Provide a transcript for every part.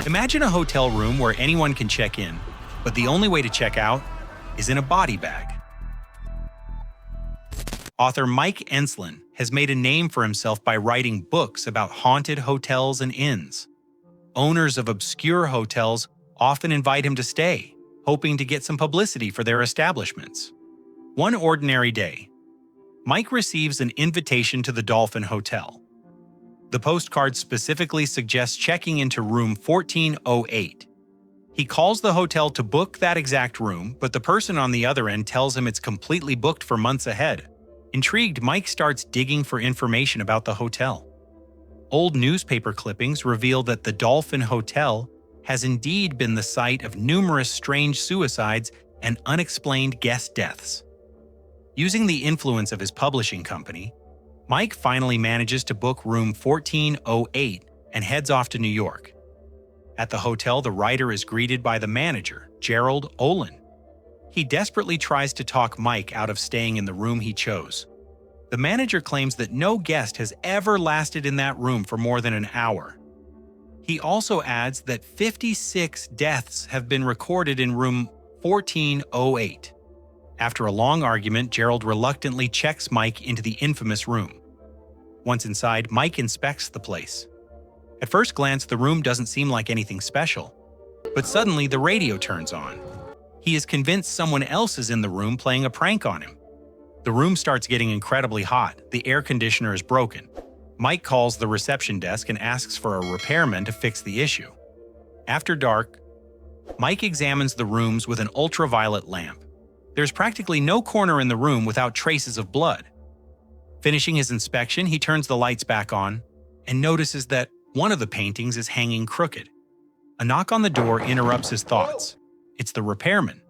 Imagine a hotel room where anyone can check in, but the only way to check out is in a body bag. Author Mike Enslin has made a name for himself by writing books about haunted hotels and inns. Owners of obscure hotels often invite him to stay, hoping to get some publicity for their establishments. One ordinary day, Mike receives an invitation to the Dolphin Hotel. The postcard specifically suggests checking into room 1408. He calls the hotel to book that exact room, but the person on the other end tells him it's completely booked for months ahead. Intrigued, Mike starts digging for information about the hotel. Old newspaper clippings reveal that the Dolphin Hotel has indeed been the site of numerous strange suicides and unexplained guest deaths. Using the influence of his publishing company, Mike finally manages to book room 1408 and heads off to New York. At the hotel, the writer is greeted by the manager, Gerald Olin. He desperately tries to talk Mike out of staying in the room he chose. The manager claims that no guest has ever lasted in that room for more than an hour. He also adds that 56 deaths have been recorded in room 1408. After a long argument, Gerald reluctantly checks Mike into the infamous room. Once inside, Mike inspects the place. At first glance, the room doesn't seem like anything special, but suddenly the radio turns on. He is convinced someone else is in the room playing a prank on him. The room starts getting incredibly hot. The air conditioner is broken. Mike calls the reception desk and asks for a repairman to fix the issue. After dark, Mike examines the rooms with an ultraviolet lamp. There's practically no corner in the room without traces of blood. Finishing his inspection, he turns the lights back on and notices that one of the paintings is hanging crooked. A knock on the door interrupts his thoughts. It's the repairman.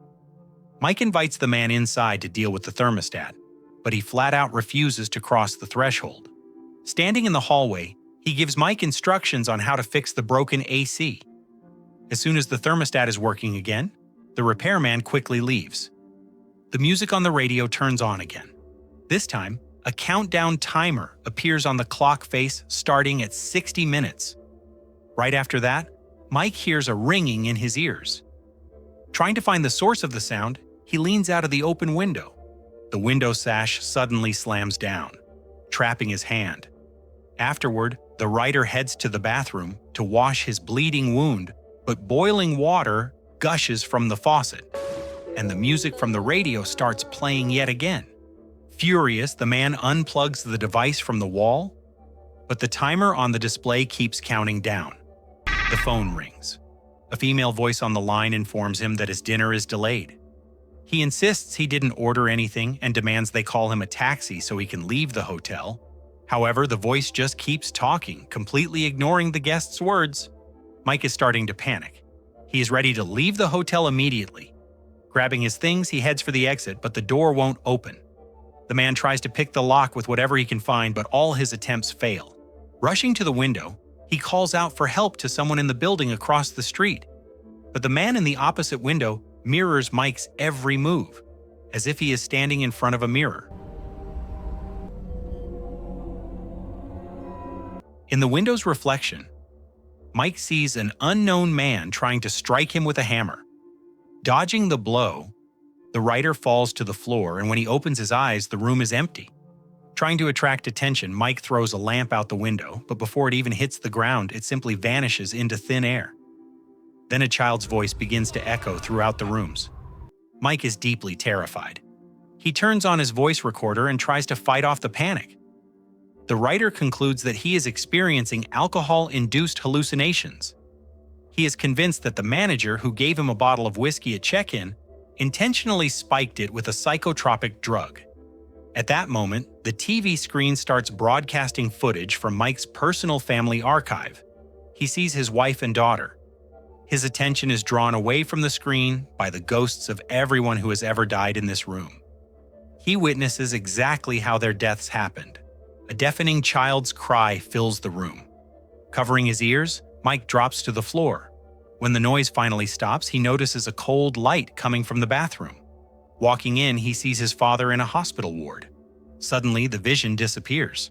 Mike invites the man inside to deal with the thermostat, but he flat out refuses to cross the threshold. Standing in the hallway, he gives Mike instructions on how to fix the broken AC. As soon as the thermostat is working again, the repairman quickly leaves. The music on the radio turns on again. This time, a countdown timer appears on the clock face starting at 60 minutes. Right after that, Mike hears a ringing in his ears. Trying to find the source of the sound, he leans out of the open window. The window sash suddenly slams down, trapping his hand. Afterward, the writer heads to the bathroom to wash his bleeding wound, but boiling water gushes from the faucet, and the music from the radio starts playing yet again. Furious, the man unplugs the device from the wall, but the timer on the display keeps counting down. The phone rings. A female voice on the line informs him that his dinner is delayed. He insists he didn't order anything and demands they call him a taxi so he can leave the hotel. However, the voice just keeps talking, completely ignoring the guest's words. Mike is starting to panic. He is ready to leave the hotel immediately. Grabbing his things, he heads for the exit, but the door won't open. The man tries to pick the lock with whatever he can find, but all his attempts fail. Rushing to the window, he calls out for help to someone in the building across the street. But the man in the opposite window mirrors Mike's every move, as if he is standing in front of a mirror. In the window's reflection, Mike sees an unknown man trying to strike him with a hammer. Dodging the blow, the writer falls to the floor, and when he opens his eyes, the room is empty. Trying to attract attention, Mike throws a lamp out the window, but before it even hits the ground, it simply vanishes into thin air. Then a child's voice begins to echo throughout the rooms. Mike is deeply terrified. He turns on his voice recorder and tries to fight off the panic. The writer concludes that he is experiencing alcohol-induced hallucinations. He is convinced that the manager who gave him a bottle of whiskey at check-in intentionally spiked it with a psychotropic drug. At that moment, the TV screen starts broadcasting footage from Mike's personal family archive. He sees his wife and daughter. His attention is drawn away from the screen by the ghosts of everyone who has ever died in this room. He witnesses exactly how their deaths happened. A deafening child's cry fills the room. Covering his ears, Mike drops to the floor. When the noise finally stops, he notices a cold light coming from the bathroom. Walking in, he sees his father in a hospital ward. Suddenly, the vision disappears.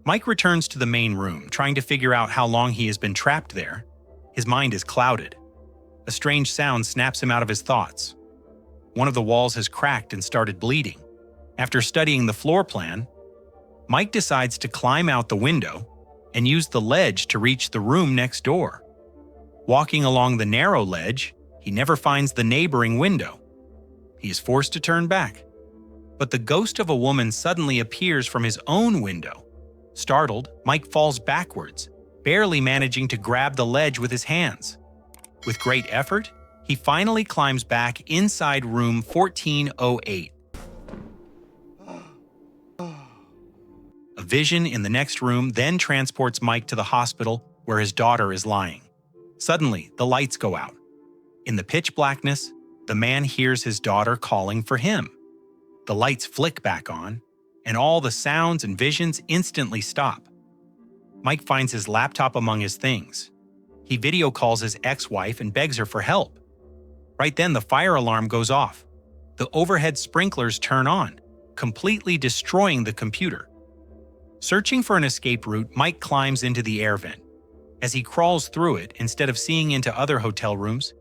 Mike returns to the main room, trying to figure out how long he has been trapped there. His mind is clouded. A strange sound snaps him out of his thoughts. One of the walls has cracked and started bleeding. After studying the floor plan, Mike decides to climb out the window and use the ledge to reach the room next door. Walking along the narrow ledge, he never finds the neighboring window. He is forced to turn back. But the ghost of a woman suddenly appears from his own window. Startled, Mike falls backwards, barely managing to grab the ledge with his hands. With great effort, he finally climbs back inside room 1408. A vision in the next room then transports Mike to the hospital where his daughter is lying. Suddenly, the lights go out. In the pitch blackness, the man hears his daughter calling for him. The lights flick back on, and all the sounds and visions instantly stop. Mike finds his laptop among his things. He video calls his ex-wife and begs her for help. Right then, the fire alarm goes off. The overhead sprinklers turn on, completely destroying the computer. Searching for an escape route, Mike climbs into the air vent. As he crawls through it, instead of seeing into other hotel rooms,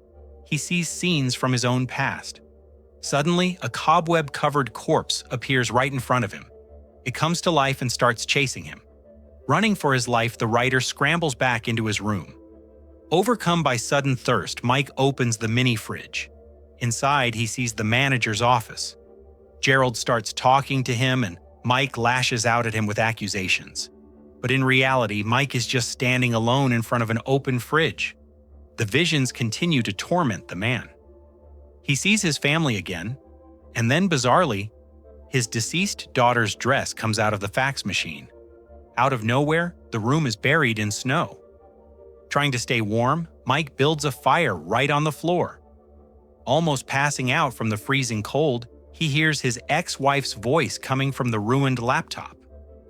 he sees scenes from his own past. Suddenly, a cobweb-covered corpse appears right in front of him. It comes to life and starts chasing him. Running for his life, the writer scrambles back into his room. Overcome by sudden thirst, Mike opens the mini-fridge. Inside, he sees the manager's office. Gerald starts talking to him, and Mike lashes out at him with accusations. But in reality, Mike is just standing alone in front of an open fridge. The visions continue to torment the man. He sees his family again, and then bizarrely, his deceased daughter's dress comes out of the fax machine. Out of nowhere, the room is buried in snow. Trying to stay warm, Mike builds a fire right on the floor. Almost passing out from the freezing cold, he hears his ex-wife's voice coming from the ruined laptop.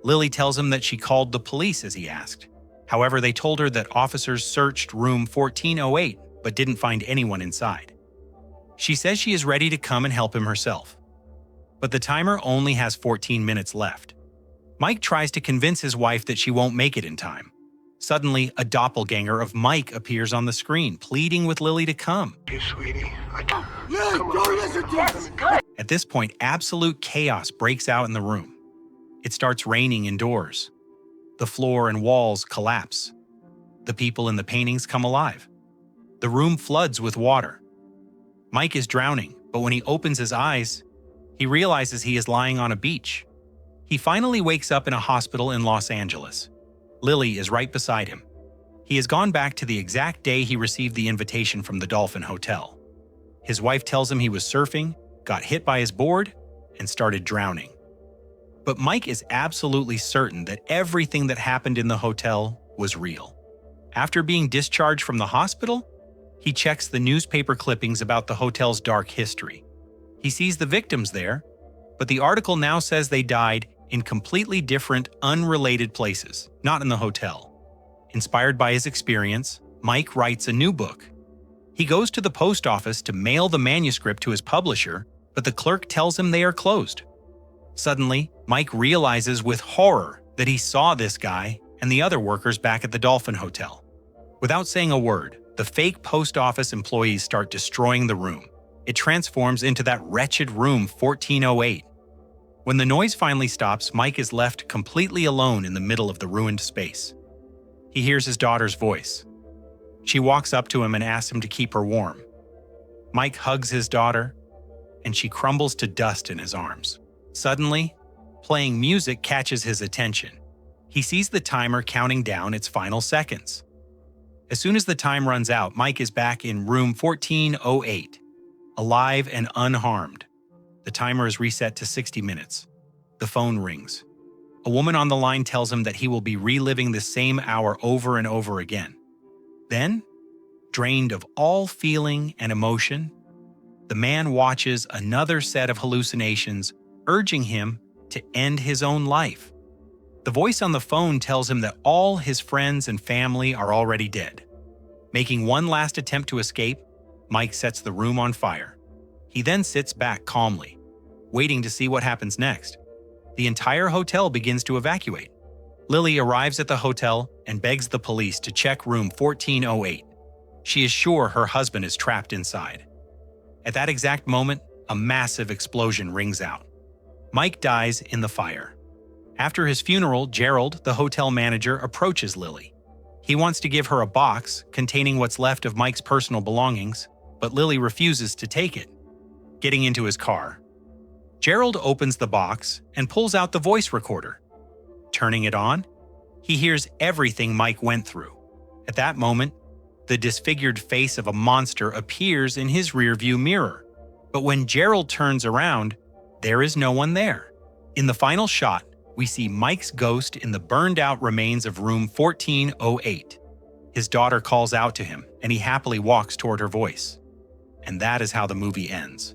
Lily tells him that she called the police as he asked. However, they told her that officers searched room 1408 but didn't find anyone inside. She says she is ready to come and help him herself. But the timer only has 14 minutes left. Mike tries to convince his wife that she won't make it in time. Suddenly, a doppelganger of Mike appears on the screen, pleading with Lily to come. Hey, sweetie, Lily, don't listen to us! At this point, absolute chaos breaks out in the room. It starts raining indoors. The floor and walls collapse. The people in the paintings come alive. The room floods with water. Mike is drowning, but when he opens his eyes, he realizes he is lying on a beach. He finally wakes up in a hospital in Los Angeles. Lily is right beside him. He has gone back to the exact day he received the invitation from the Dolphin Hotel. His wife tells him he was surfing, got hit by his board, and started drowning. But Mike is absolutely certain that everything that happened in the hotel was real. After being discharged from the hospital, he checks the newspaper clippings about the hotel's dark history. He sees the victims there, but the article now says they died in completely different, unrelated places, not in the hotel. Inspired by his experience, Mike writes a new book. He goes to the post office to mail the manuscript to his publisher, but the clerk tells him they are closed. Suddenly, Mike realizes with horror that he saw this guy and the other workers back at the Dolphin Hotel. Without saying a word, the fake post office employees start destroying the room. It transforms into that wretched room 1408. When the noise finally stops, Mike is left completely alone in the middle of the ruined space. He hears his daughter's voice. She walks up to him and asks him to keep her warm. Mike hugs his daughter, and she crumbles to dust in his arms. Suddenly, playing music catches his attention. He sees the timer counting down its final seconds. As soon as the time runs out, Mike is back in room 1408, alive and unharmed. The timer is reset to 60 minutes. The phone rings. A woman on the line tells him that he will be reliving the same hour over and over again. Then, drained of all feeling and emotion, the man watches another set of hallucinations urging him to end his own life. The voice on the phone tells him that all his friends and family are already dead. Making one last attempt to escape, Mike sets the room on fire. He then sits back calmly, waiting to see what happens next. The entire hotel begins to evacuate. Lily arrives at the hotel and begs the police to check room 1408. She is sure her husband is trapped inside. At that exact moment, a massive explosion rings out. Mike dies in the fire. After his funeral, Gerald, the hotel manager, approaches Lily. He wants to give her a box containing what's left of Mike's personal belongings, but Lily refuses to take it, getting into his car. Gerald opens the box and pulls out the voice recorder. Turning it on, he hears everything Mike went through. At that moment, the disfigured face of a monster appears in his rearview mirror. But when Gerald turns around, there is no one there. In the final shot, we see Mike's ghost in the burned-out remains of room 1408. His daughter calls out to him, and he happily walks toward her voice. And that is how the movie ends.